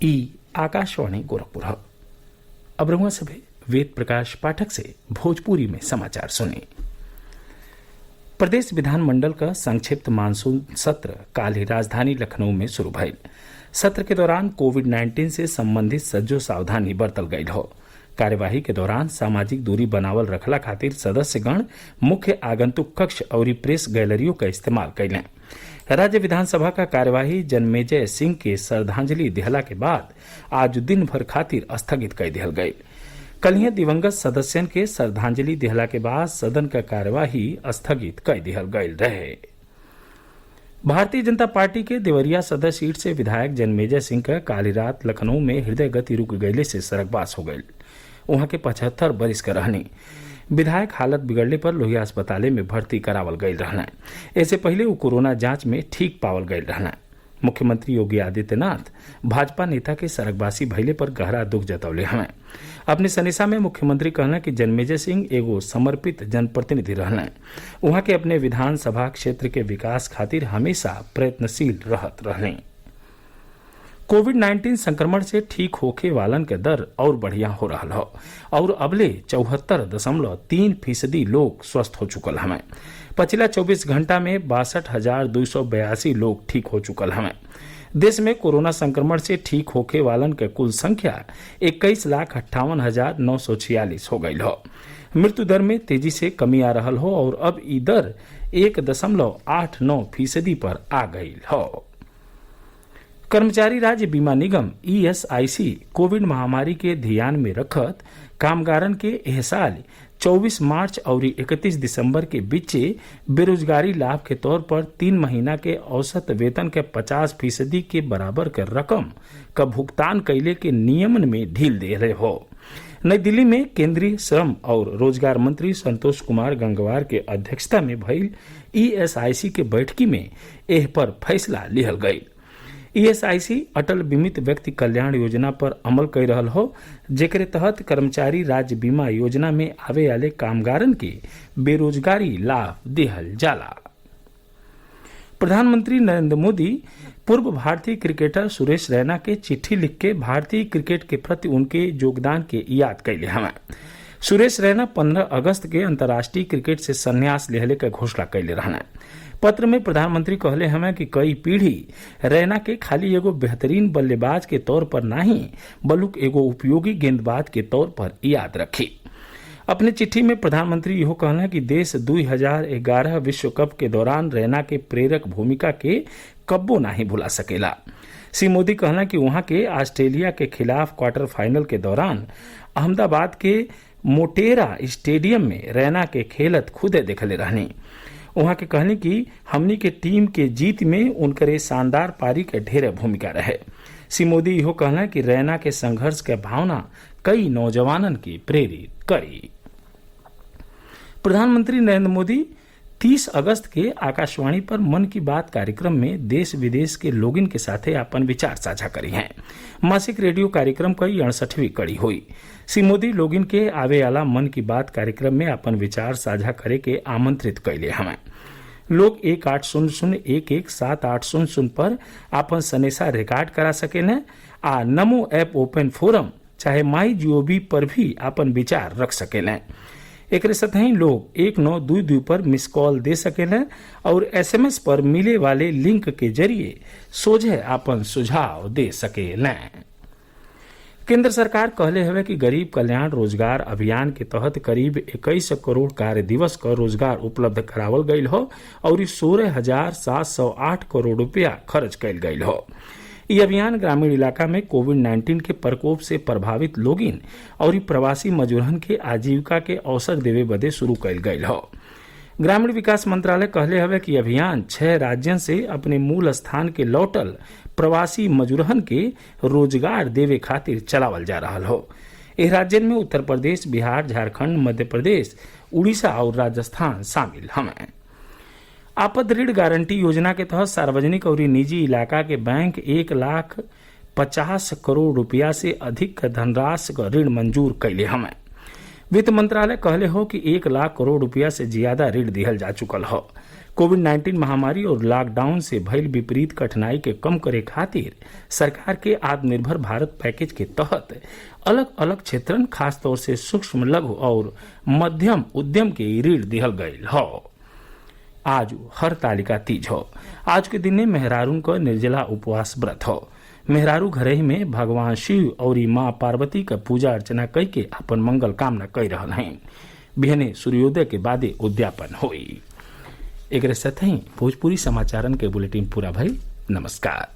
ई आकाशवाणी गोरखपुर। अब रहुआ सभे वेद प्रकाश पाठक से भोजपुरी में समाचार सुने। प्रदेश विधानमंडल का संक्षिप्त मानसून सत्र काल ही राजधानी लखनऊ में शुरू भइल। सत्र के दौरान कोविड-19 से संबंधित सज्जो सावधानी बरतल गईल हो। कार्यवाही के दौरान सामाजिक दूरी बनावल रखला खातिर सदस्यगण मुख्य आगंतुक कक्ष और प्रेस गैलरियों का इस्तेमाल कैलें। राज्य विधानसभा का कार्यवाही जन्मेजय सिंह के श्रद्धांजलि दिहला के बाद आज दिन भर खातिर स्थगित कर दिहल गई। कल दिवंगत सदस्यन के श्रद्धांजलि दिहला के बाद सदन का कार्यवाही स्थगित कर दिहल गई रहे। भारतीय जनता पार्टी के देवरिया सदर सीट से विधायक जन्मेजय सिंह का काली रात लखनऊ में हृदय गति रुक गईले से सड़कबास हो गई। वहां के 75 बरिस का रहनी विधायक हालत बिगड़ने पर लोहिया अस्पताल में भर्ती करावल गई रहना। ऐसे पहले वो कोरोना जांच में ठीक पावल गई रहना। मुख्यमंत्री योगी आदित्यनाथ भाजपा नेता के सड़कबासी भइले पर गहरा दुख जतौले हमें। अपने सनेसा में मुख्यमंत्री कहना कि जन्मेजय सिंह एगो समर्पित जनप्रतिनिधि रहना। वहां के अपने विधानसभा क्षेत्र के विकास खातिर हमेशा प्रयत्नशील रहत रहने। कोविड-19 संक्रमण से ठीक होखे वालन के दर और बढ़िया हो रहा हो और अबले 74.3% लोग स्वस्थ हो चुकल हमें। पिछला 24 घंटा में 62,282 लोग ठीक हो चुकल हमें। देश में कोरोना संक्रमण से ठीक होखे वालन के कुल संख्या 21,58,946 हो गई हो। मृत्यु दर में तेजी से कमी आ रहा हो और अब ई दर 1.89% पर आ गई हो। कर्मचारी राज्य बीमा निगम ESIC कोविड महामारी के ध्यान में रखत कामगारन के एह साल 24 मार्च और 31 दिसंबर के बीच बेरोजगारी लाभ के तौर पर 3 महीना के औसत वेतन के 50% के बराबर के रकम का भुगतान कैले के नियमन में ढील दे रहे हो। नई दिल्ली में केंद्रीय श्रम और रोजगार मंत्री संतोष कुमार गंगवार के अध्यक्षता में भइल ESIC के बैठकी में एह पर फैसला लिहल गई। ESIC अटल बीमित व्यक्ति कल्याण योजना पर अमल कर रहा हो, जेकरे तहत कर्मचारी राज्य बीमा योजना में आवे वाले कामगारन के बेरोजगारी लाभ दिहल जाला। प्रधानमंत्री नरेंद्र मोदी पूर्व भारतीय क्रिकेटर सुरेश रैना के चिट्ठी लिख के भारतीय क्रिकेट के प्रति उनके योगदान के याद कैले हमें। सुरेश रैना 15 अगस्त के अंतर्राष्ट्रीय क्रिकेट से संन्यास लेहले के घोषणा कैले रहना। पत्र में प्रधानमंत्री कहले हमें कि कई पीढ़ी रैना के खाली एगो बेहतरीन बल्लेबाज के तौर पर नहीं बल्कि एगो उपयोगी गेंदबाज के तौर पर याद रखी। अपने चिट्ठी में प्रधानमंत्री यह कहना कि देश 2011 विश्व कप के दौरान रैना के प्रेरक भूमिका के कब्बो नहीं भुला सकेला। श्री मोदी कहना कि वहां के ऑस्ट्रेलिया के खिलाफ क्वार्टर फाइनल के दौरान अहमदाबाद के मोटेरा स्टेडियम में रैना के खेलत खुदे देखले रहनी। वहां के कहने की हमनी के टीम के जीत में उनकरे शानदार पारी के ढेर भूमिका रहे। श्री मोदी यह कहना कि रैना के संघर्ष के भावना कई नौजवानन की प्रेरित करी। प्रधानमंत्री नरेंद्र मोदी 30 अगस्त के आकाशवाणी पर मन की बात कार्यक्रम में देश विदेश के लोगन के साथे अपन विचार साझा करी हैं। मासिक रेडियो कार्यक्रम का 68वीं कड़ी हुई। श्री मोदी लोगन के आवे वाला मन की बात कार्यक्रम में अपन विचार साझा करे के आमंत्रित कैले हमें। लोग 1800-117800 पर अपन सनेसा रिकॉर्ड करा सकें आ नमो ऐप ओपन फोरम चाहे MyGov पर भी अपन विचार रख सकें। एक सतही लोग 1922 पर मिस कॉल दे सकें और SMS पर मिले वाले लिंक के जरिए सोझे अपन सुझाव दे सकें। केंद्र सरकार कहले हवे कि गरीब कल्याण रोजगार अभियान के तहत करीब 21 करोड़ कार्य दिवस का रोजगार उपलब्ध करावल गईल हो और 16,708 करोड़ रुपया खर्च कैल गईल हो। ये अभियान ग्रामीण इलाका में कोविड-19 के प्रकोप से प्रभावित लोगिन और प्रवासी मजदूरन के आजीविका के अवसर देवे बदे शुरू कैल गईल हो। ग्रामीण विकास मंत्रालय कहले हवे कि अभियान 6 राज्यन से अपने मूल स्थान के लौटल प्रवासी मजदूरन के रोजगार देवे खातिर चलावल जा रहा हो। इस राज्यन में उत्तर प्रदेश, बिहार, झारखंड, मध्य प्रदेश, उड़ीसा और राजस्थान शामिल हमें। आपद ऋण गारंटी योजना के तहत सार्वजनिक और निजी इलाका के बैंक 1,50 करोड़ रुपया से अधिक का धनराशि का ऋण मंजूर कैले हमें। वित्त मंत्रालय कहले हो कि 1 लाख करोड़ रुपया से ज्यादा ऋण दिहल जा चुकल हो। कोविड-19 महामारी और लॉकडाउन से भइल विपरीत कठिनाई के कम करे खातिर सरकार के आत्मनिर्भर भारत पैकेज के तहत अलग अलग क्षेत्रन खासतौर से सूक्ष्म लघु और मध्यम उद्यम के ऋण दिहल गयल हौ। आज हरतालिका तीज हो। आज के दिन मेहरारून क निर्जला उपवास व्रत हो। मेहरारू घरे ही में भगवान शिव और माँ पार्वती का पूजा अर्चना कई के अपन मंगल कामना कई रहल हैं। बिहने सूर्योदय के बादे उद्यापन हुई। एक साथ ही भोजपुरी समाचारन के बुलेटिन पूरा भई। नमस्कार।